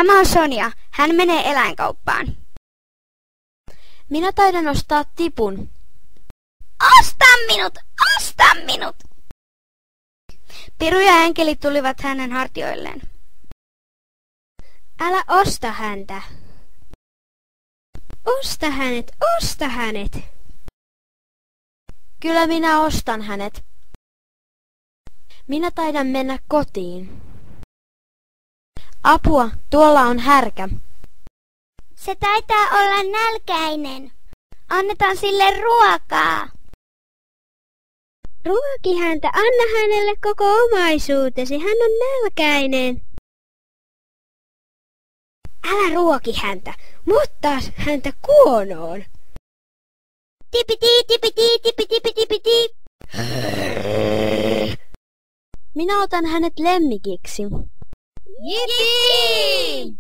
Tämä on Sonja. Hän menee eläinkauppaan. Minä taidan ostaa tipun. Osta minut! Osta minut! Piru ja enkeli tulivat hänen hartioilleen. Älä osta häntä. Osta hänet, osta hänet. Kyllä minä ostan hänet. Minä taidan mennä kotiin. Apua, tuolla on härkä. Se taitaa olla nälkäinen. Annetaan sille ruokaa. Ruoki häntä, anna hänelle koko omaisuutesi, hän on nälkäinen. Älä ruoki häntä, mutta häntä kuonoon. Tipiti, tipiti, tipiti, tipiti. Minä otan hänet lemmikiksi. Jippii!